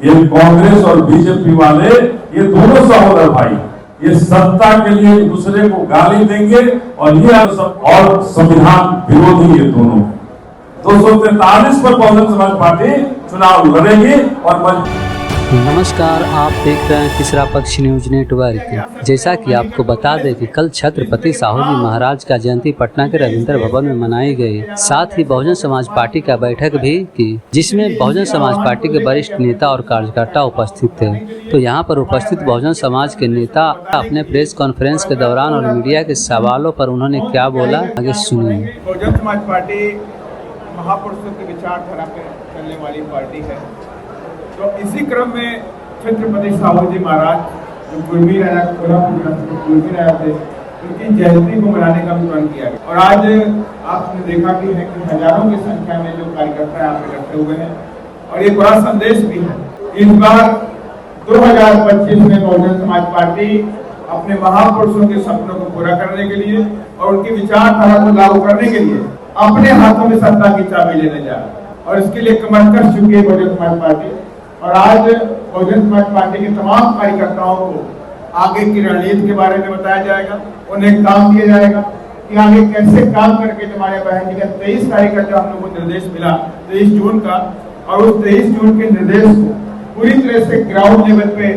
ये कांग्रेस और बीजेपी वाले ये दोनों सहोदर भाई ये सत्ता के लिए एक दूसरे को गाली देंगे और ये और संविधान विरोधी ये दोनों 243 पर बहुजन समाज पार्टी चुनाव लड़ेगी और नमस्कार, आप देख रहे हैं तीसरा पक्ष न्यूज नेटवर्क। जैसा कि आपको बता दें कि कल छत्रपति साहू जी महाराज का जयंती पटना के रविंद्र भवन में मनाई गई। साथ ही बहुजन समाज पार्टी का बैठक भी की, जिसमें बहुजन समाज पार्टी के वरिष्ठ नेता और कार्यकर्ता उपस्थित थे। तो यहां पर उपस्थित बहुजन समाज के नेता अपने प्रेस कॉन्फ्रेंस के दौरान और मीडिया के सवालों पर उन्होंने क्या बोला, आगे सुनिए। बहुजन समाज पार्टी महापुरुषों की विचारधारा पर चलने वाली पार्टी है। तो इसी क्रम में छत्रपति साहू जी महाराज जो कुर्मी राजा थे, उनकी जयंती को मनाने का भी प्रण किया गया। और आज आपने देखा भी है कि हजारों की संख्या में जो कार्यकर्ता यहाँ पे इकट्ठे हुए हैं और ये बड़ा संदेश भी है। इस बार 2025 में बहुजन समाज पार्टी अपने महापुरुषों के सपनों को पूरा करने के लिए और उनकी विचारधारा को लागू करने के लिए अपने हाथों में सत्ता की चाबी लेने जा रहा है और इसके लिए कमर कस चुकी है बहुजन समाज पार्टी। और आज बहुजन समाज पार्टी के तमाम कार्यकर्ताओं को आगे की रणनीति के बारे में बताया जाएगा, उन्हें काम दिया जाएगा कि आगे कैसे काम करके हमारे बहन जी का 23 तारीख का जो हम लोग को निर्देश मिला 23 जून का, और उस 23 जून के निर्देश को पूरी तरह से ग्राउंड लेवल पे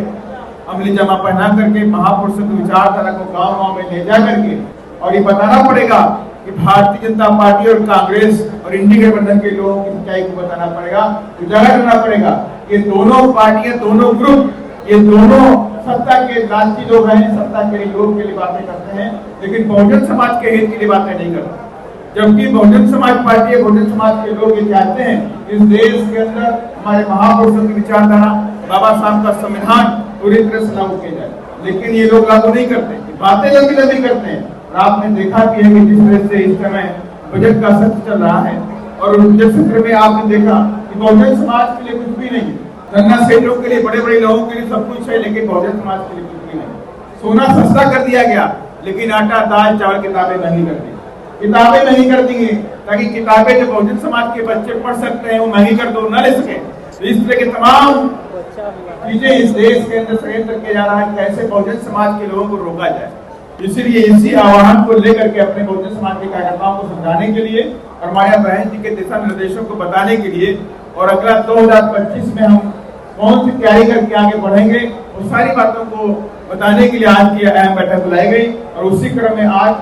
अमली जमा पहना करके महापुरुषों की विचारधारा को गाँव में ले जा करके और ये बताना पड़ेगा कि भारतीय जनता पार्टी और कांग्रेस और इंडी गठबंधन के लोगों की सच्चाई को बताना पड़ेगा, उजागर करना पड़ेगा। ये दोनों पार्टियां, दोनों ग्रुप, ये दोनों सत्ता के लालची लोग हैं, सत्ता के लोग के लिए बातें करते हैं, लेकिन बहुजन समाज के हित के लिए बातें नहीं करते। जबकि बहुजन समाज पार्टी, बहुजन समाज के लोग ये चाहते हैं इस देश के अंदर हमारे महापुरुषों की विचारधारा, बाबा साहब का संविधान पूरी तरह से लागू किया जाए, लेकिन ये लोग लागू नहीं करते, बातें लंबी लंबी करते हैं। और आपने देखा भी है कि जिस तरह से इस समय बजट का सत्र चल रहा है और बजट सत्र में आपने देखा कि बहुजन समाज के लिए कुछ भी नहीं, धन्ना सेठों के लिए, बड़े बड़े लोगों के लिए सब कुछ है, लेकिन बहुजन समाज के लिए कुछ भी नहीं। सोना सस्ता कर दिया गया, लेकिन आटा दाल चावल किताबें महंगी कर दी। किताबें महंगी कर दी ताकि किताबें जो बहुजन समाज के बच्चे पढ़ सकते हैं वो महंगी कर दो, न ले सके। तो इस तरह के तमाम चीजें इस देश के अंदर षड्यंत्र किया जा रहा है, कैसे बहुजन समाज के लोगों को रोका जाए। इसीलिए इसी आह्वान को लेकर के अपने बहुजन समाज के कार्यकर्ताओं को समझाने के लिए और हमारे बहन जी के दिशा निर्देशों को बताने के लिए और अगला 2025 में हम कौन सी तैयारी करके आगे बढ़ेंगे, उस सारी बातों को बताने के लिए आज की अहम बैठक बुलाई गई। और उसी क्रम में आज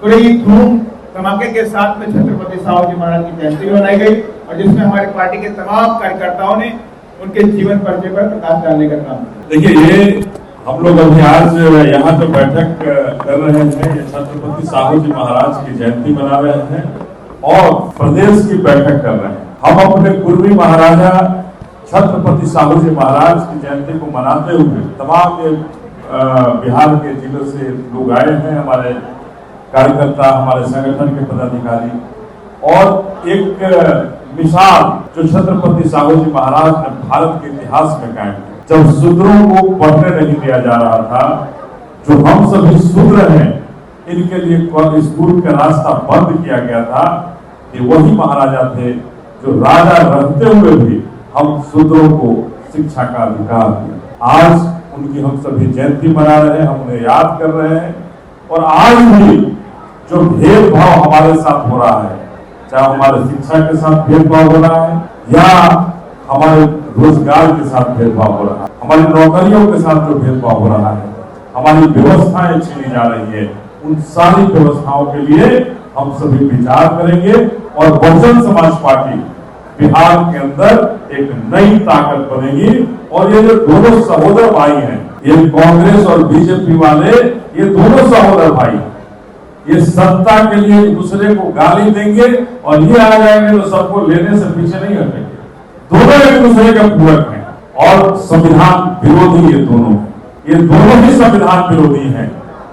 बड़ी धूम धमाके के साथ में छत्रपति साहू जी महाराज की जयंती मनाई गई और जिसमें हमारी पार्टी के तमाम कार्यकर्ताओं ने उनके जीवन परिचय पर प्रकाश डालने का काम किया। देखिए, ये हम लोग अभी आज यहाँ जो बैठक कर रहे हैं, ये छत्रपति साहू जी महाराज की जयंती मना रहे हैं और प्रदेश की बैठक कर रहे हैं। हम अपने पूर्वी महाराजा छत्रपति साहू जी महाराज की जयंती को मनाते हुए तमाम बिहार के जिलों से लोग आए हैं, हमारे कार्यकर्ता, हमारे संगठन के पदाधिकारी, और एक मिसाल जो छत्रपति साहू जी महाराज ने भारत के इतिहास में कायम की। जब शूद्रों को पढ़ने नहीं दिया जा रहा था, जो हम सभी शूद्र हैं इनके लिए स्कूल का रास्ता बंद किया गया था, ये वही महाराजा थे जो राजा रहते हुए भी हम शूद्रों को शिक्षा का अधिकार दिया। आज उनकी हम सभी जयंती मना रहे हैं, हम उन्हें याद कर रहे हैं। और आज भी जो भेदभाव हमारे साथ हो रहा है, चाहे हमारे शिक्षा के साथ भेदभाव हो रहा है या हमारे रोजगार के साथ भेदभाव हो रहा है, हमारी नौकरियों के साथ जो भेदभाव हो रहा है, हमारी व्यवस्थाएं छीनी जा रही है, उन सारी व्यवस्थाओं के लिए हम सभी विचार करेंगे और बहुजन समाज पार्टी बिहार के अंदर एक नई ताकत बनेगी। और ये जो दोनों सहोदर भाई हैं, ये कांग्रेस और बीजेपी वाले, ये दोनों सहोदर भाई ये सत्ता के लिए एक दूसरे को गाली देंगे और ये आ जाएंगे तो सबको लेने से पीछे नहीं हटेंगे। दोनों एक दूसरे के पूरक हैं और संविधान विरोधी ये दोनों ही संविधान विरोधी हैं।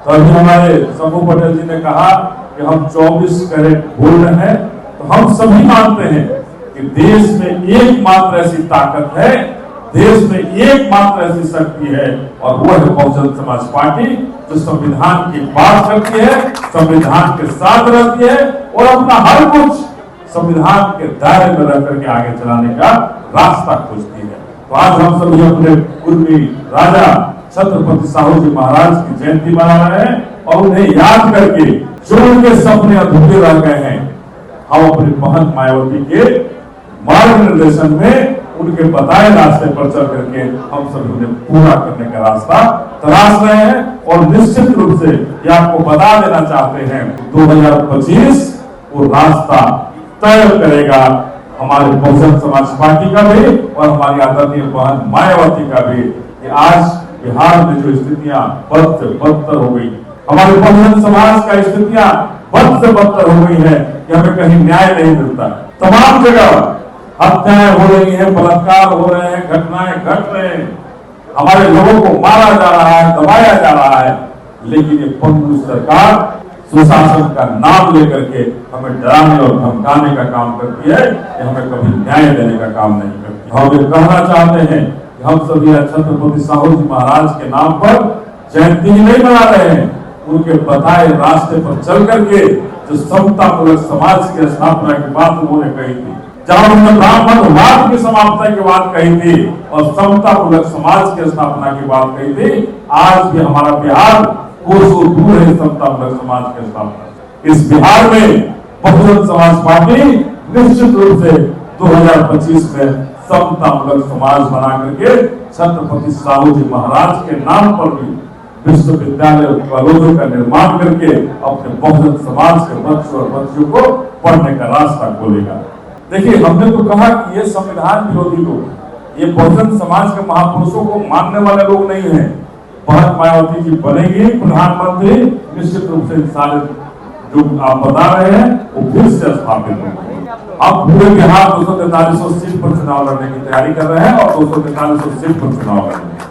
तो अभी हमारे शंभू पटेल जी ने कहा कि हम 24 कैरेट गोल्ड हैं, तो हम सभी मानते हैं कि देश में एकमात्र ऐसी ताकत है, देश में एकमात्र ऐसी शक्ति है और वो है बहुजन समाज पार्टी, जो संविधान की बात करती है, संविधान के साथ रहती है और अपना हर कुछ संविधान के दायरे में रह करके आगे चलाने का रास्ता खोजती है। तो आज हम सभी अपने कुर्मी राजा छत्रपति साहू जी महाराज की जयंती मना रहे हैं और उन्हें याद करके जो उनके सपने अधूरे रह गए हैं, हम अपनी महंत मायावती के मार्ग निर्देशन में उनके बताए रास्ते पर चल करके हम सब उन्हें पूरा करने का रास्ता तलाश रहे हैं। और निश्चित रूप से ये आपको बता देना चाहते हैं 2025 वो रास्ता तय करेगा हमारे बहुजन समाज पार्टी का भी और हमारी आदरणीय बहन मायावती का भी कि आज बिहार में जो स्थितियां बद से बदतर हो गई, हमारे बहुजन समाज का स्थितियां बद से बदतर हो गई है कि हमें कहीं न्याय नहीं मिलता। तमाम जगह हत्याएं हो रही हैं, बलात्कार हो रहे हैं, घटनाएं घट रहे हैं, हमारे लोगों को मारा जा रहा है, दबाया जा रहा है, लेकिन ये पंगु सरकार सुशासन का नाम लेकर के हमें डराने और धमकाने का काम करती है कि हमें कभी न्याय देने का काम नहीं करती। हम ये कहना चाहते हैं कि हम सभी छत्रपति साहू जी महाराज के नाम पर जयंती ही नहीं मना रहे हैं, उनके बताए रास्ते पर चल करके जो समतामूलक समाज की स्थापना की बात उन्होंने कही थी, जहां उन्होंने ब्राह्मणवाद की समाप्ति की बात कही थी और समतामूलक समाज की स्थापना की बात कही थी, आज भी हमारा बिहार कोसों दूर है समतामूलक समाज के स्थापना। इस बिहार में बहुजन समाज पार्टी निश्चित रूप से 2025 में समतामूलक समाज बना करके छत्रपति साहू जी महाराज के नाम पर भी विश्वविद्यालय कॉलेजों का निर्माण करके अपने बहुजन समाज के बच्चों और बच्चियों को पढ़ने का रास्ता खोलेगा। देखिए, हमने तो कहा कि ये संविधान विरोधी लोग, ये बहुजन समाज के महापुरुषों को मानने वाले लोग नहीं है। बहन मायावती जी बनेगी प्रधानमंत्री, निश्चित रूप से सारे जो आप बता रहे हैं वो फिर से स्थापित होंगे। अब पूरे बिहार 243 सीट पर चुनाव लड़ने की तैयारी कर रहे हैं और 243 सीट पर चुनाव लड़ेंगे।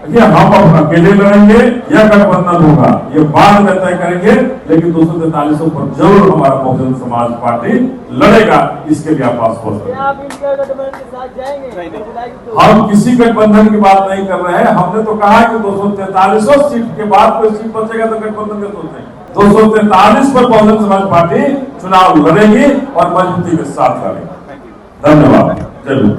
देखिए, हम अपना अकेले लड़ेंगे या गठबंधन होगा ये बाद में तय करेंगे, लेकिन 243 पर जरूर हमारा बहुजन समाज पार्टी लड़ेगा, इसके लिए आप आश्वस्त हैं। हम किसी गठबंधन की बात नहीं कर रहे हैं। हमने तो कहा कि 243 सीट के बाद कोई सीट बचेगा तो गठबंधन के सोचेंगे। 243 पर बहुजन समाज पार्टी चुनाव लड़ेगी और मजबूती के साथ लड़ेगी। धन्यवाद। जय हिंद।